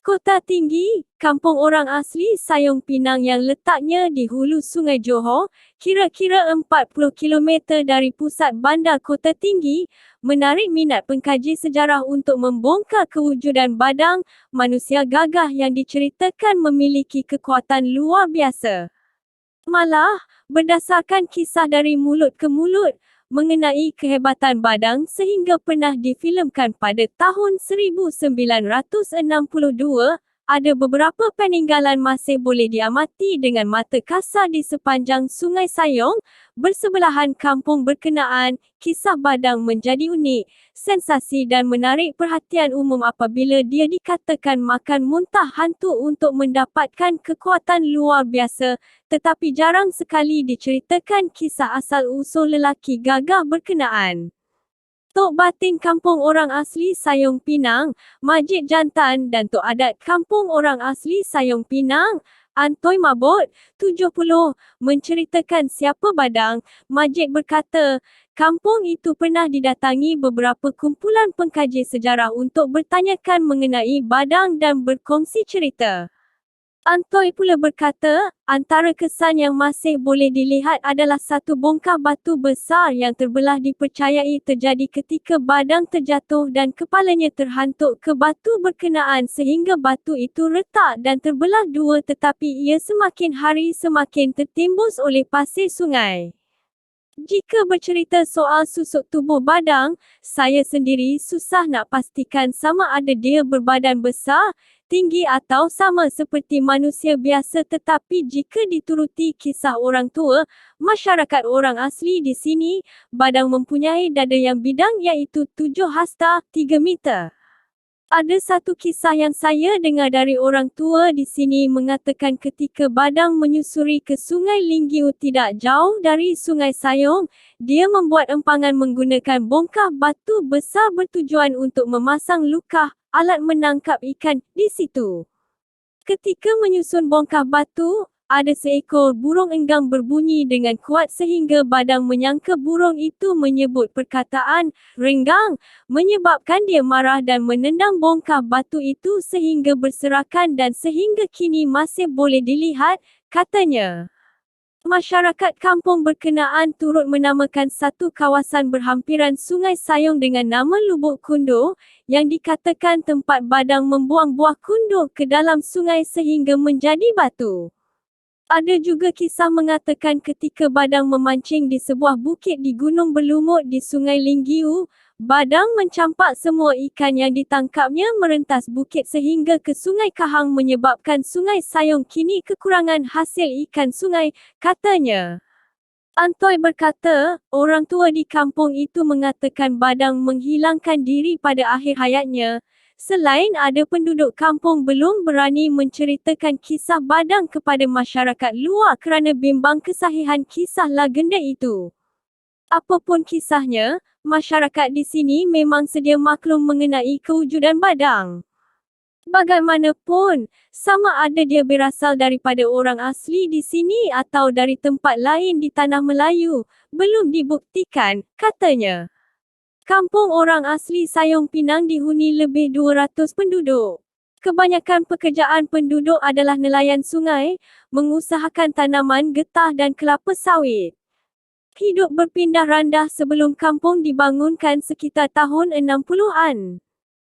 Kota Tinggi, kampung orang asli Sayong Pinang yang letaknya di hulu Sungai Johor, kira-kira 40 km dari pusat bandar Kota Tinggi, menarik minat pengkaji sejarah untuk membongkar kewujudan badang, manusia gagah yang diceritakan memiliki kekuatan luar biasa. Malah, berdasarkan kisah dari mulut ke mulut, mengenai kehebatan badang sehingga pernah difilemkan pada tahun 1962, ada beberapa peninggalan masih boleh diamati dengan mata kasar di sepanjang Sungai Sayong, bersebelahan kampung berkenaan. Kisah badang menjadi unik, sensasi dan menarik perhatian umum apabila dia dikatakan makan muntah hantu untuk mendapatkan kekuatan luar biasa, tetapi jarang sekali diceritakan kisah asal-usul lelaki gagah berkenaan. Tok Batin Kampung Orang Asli Sayong Pinang, Majid Jantan dan Tok Adat Kampung Orang Asli Sayong Pinang, Antoi Mabot, 70, menceritakan siapa badang. Majid berkata, kampung itu pernah didatangi beberapa kumpulan pengkaji sejarah untuk bertanyakan mengenai badang dan berkongsi cerita. Antoi pula berkata, antara kesan yang masih boleh dilihat adalah satu bongkah batu besar yang terbelah dipercayai terjadi ketika badang terjatuh dan kepalanya terhantuk ke batu berkenaan sehingga batu itu retak dan terbelah dua, tetapi ia semakin hari semakin tertimbus oleh pasir sungai. Jika bercerita soal susuk tubuh badang, saya sendiri susah nak pastikan sama ada dia berbadan besar, tinggi atau sama seperti manusia biasa, tetapi jika dituruti kisah orang tua, masyarakat orang asli di sini, badang mempunyai dada yang bidang iaitu 7 hasta, 3 meter. Ada satu kisah yang saya dengar dari orang tua di sini mengatakan ketika badang menyusuri ke Sungai Linggiu tidak jauh dari Sungai Sayong, dia membuat empangan menggunakan bongkah batu besar bertujuan untuk memasang lukah, alat menangkap ikan, di situ. Ketika menyusun bongkah batu, ada seekor burung enggang berbunyi dengan kuat sehingga badang menyangka burung itu menyebut perkataan "renggang", menyebabkan dia marah dan menendang bongkah batu itu sehingga berserakan dan sehingga kini masih boleh dilihat, katanya. Masyarakat kampung berkenaan turut menamakan satu kawasan berhampiran Sungai Sayong dengan nama Lubuk Kundur, yang dikatakan tempat badang membuang buah kundur ke dalam sungai sehingga menjadi batu. Ada juga kisah mengatakan ketika badang memancing di sebuah bukit di gunung berlumut di Sungai Linggiu, badang mencampak semua ikan yang ditangkapnya merentas bukit sehingga ke Sungai Kahang menyebabkan Sungai Sayong kini kekurangan hasil ikan sungai, katanya. Antoi berkata, orang tua di kampung itu mengatakan badang menghilangkan diri pada akhir hayatnya. Selain ada penduduk kampung belum berani menceritakan kisah badang kepada masyarakat luar kerana bimbang kesahihan kisah legenda itu. Apapun kisahnya, masyarakat di sini memang sedia maklum mengenai kewujudan badang. Bagaimanapun, sama ada dia berasal daripada orang asli di sini atau dari tempat lain di tanah Melayu, belum dibuktikan, katanya. Kampung orang asli Sayong Pinang dihuni lebih 200 penduduk. Kebanyakan pekerjaan penduduk adalah nelayan sungai, mengusahakan tanaman getah dan kelapa sawit. Hidup berpindah randah sebelum kampung dibangunkan sekitar tahun 60-an.